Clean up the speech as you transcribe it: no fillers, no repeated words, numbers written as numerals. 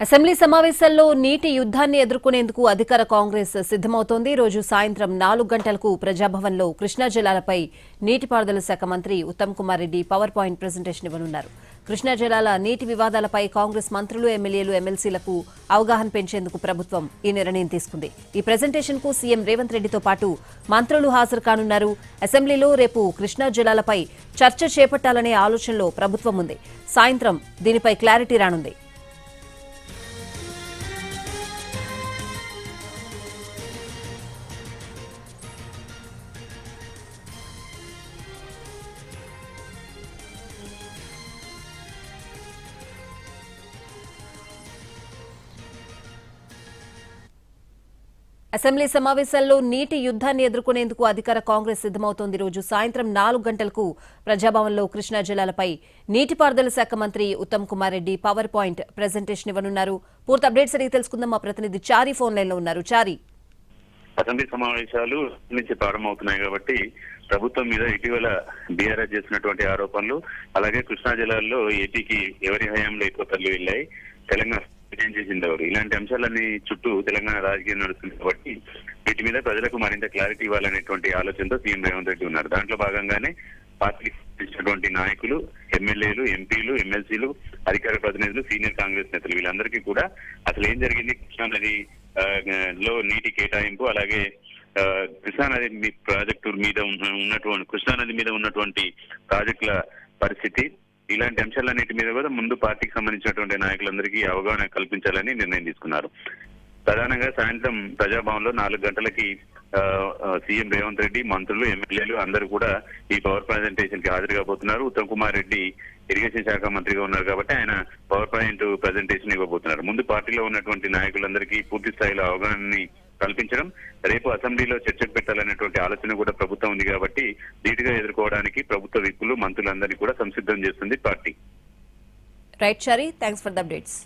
Assembly సమావేశాల్లో నీటి యుద్ధాన్ని ఎదుర్కొనేందుకు అధికార కాంగ్రెస్ సిద్దమవుతోంది. రోజు సాయంత్రం 4 గంటలకు ప్రజాభవన్లో కృష్ణా జలాలపై నీటిపారుదల శాఖ మంత్రి Uttam Kumar Reddy power point presentation ఇవ్వనున్నారు. కృష్ణా జలాల నీటి వివాదాలపై కాంగ్రెస్ మంత్రులు, ఎమ్మెల్యేలు, ఎమ్మెల్సీలకు అవగాహన పెంచేందుకు ప్రభుత్వం ఈ నిర్ణయం తీసుకుంది. ఈ ప్రెజెంటేషన్ కు సీఎం రేవంత్ రెడ్డితో పాటు మంత్రులు హాజరు కానున్నారు. అసెంబ్లీలో రేపు కృష్ణా జలాలపై చర్చ చేపట్టాలనే ఆలోచనలో ప్రభుత్వం ఉంది. సాయంత్రం దీనిపై క్లారిటీ రానుంది. అసెంబ్లీ సమావేశాల్లో నీటి యుద్ధాన్ని ఎదుర్కొనేందుకు అధికార కాంగ్రెస్ సిద్దమవుతోంది. రోజు సాయంత్రం 4 గంటలకు ప్రజాభవన్లో కృష్ణా జలాలపై నీటిపారుదల శాఖ మంత్రి Uttam Kumar Reddy power point presentation ఇవ్వనున్నారు. పూర్తి అప్డేట్స్ అడిగి తెలుసుకుందాం. మా ప్రతినిధి చారి ఫోన్ లైన్ లో ఉన్నారు. చారి, అసెంబ్లీ సమావేశాలు నుంచి ప్రారంభమవుతున్నాయి కాబట్టి ప్రభుత్వం మీద ఇటీవల బీఆర్ఎస్ చేసినటువంటి ఆరోపణలు, అలాగే కృష్ణా జిల్లాల్లో ఏపీకి ఎవరి హయాంలో ఎక్కువ తరలి వెళ్ళాయి, తెలంగాణ ఏం చేసింది ఎవరు, ఇలాంటి అంశాలన్నీ చుట్టూ తెలంగాణ రాజకీయం నడుస్తుంది కాబట్టి వీటి మీద ప్రజలకు మరింత క్లారిటీ ఇవ్వాలనేటువంటి ఆలోచనతో సీఎం రేవంత్ రెడ్డి ఉన్నారు. దాంట్లో భాగంగానే పార్టీకి సంబంధించినటువంటి నాయకులు, ఎమ్మెల్యేలు, ఎంపీలు, ఎమ్మెల్సీలు, అధికార ప్రతినిధులు, సీనియర్ కాంగ్రెస్ నేతలు వీళ్ళందరికీ కూడా అసలు ఏం జరిగింది, కృష్ణా నది లో నీటి కేటాయింపు, అలాగే కృష్ణానది ప్రాజెక్టు మీద ఉన్నటువంటి కృష్ణానది మీద ఉన్నటువంటి ప్రాజెక్టుల పరిస్థితి, ఇలాంటి అంశాలన్నిటి మీద కూడా ముందు పార్టీకి సంబంధించినటువంటి నాయకులందరికీ అవగాహన కల్పించాలని నిర్ణయం తీసుకున్నారు. ప్రధానంగా సాయంత్రం ప్రజాభవన్లో 4 గంటలకి సీఎం రేవంత్ రెడ్డి, మంత్రులు, ఎమ్మెల్యేలు అందరూ కూడా ఈ పవర్ ప్రెజెంటేషన్ కి హాజరు కాబోతున్నారు. ఉత్తమ్ కుమార్ రెడ్డి ఇరిగేషన్ శాఖ మంత్రిగా ఉన్నారు కాబట్టి ఆయన పవర్ పాయింట్ ప్రెజెంటేషన్ ఇవ్వబోతున్నారు. ముందు పార్టీలో ఉన్నటువంటి నాయకులందరికీ పూర్తి స్థాయిలో అవగాహనని కల్పించడం, రేపు అసెంబ్లీలో చర్చకు పెట్టాలనేటువంటి ఆలోచన కూడా ప్రభుత్వం ఉంది కాబట్టి ధీటుగా ఎదుర్కోవడానికి ప్రభుత్వ విప్పులు, మంత్రులందరినీ కూడా సంసిద్ధం చేస్తుంది party. Right Chari, thanks for the updates.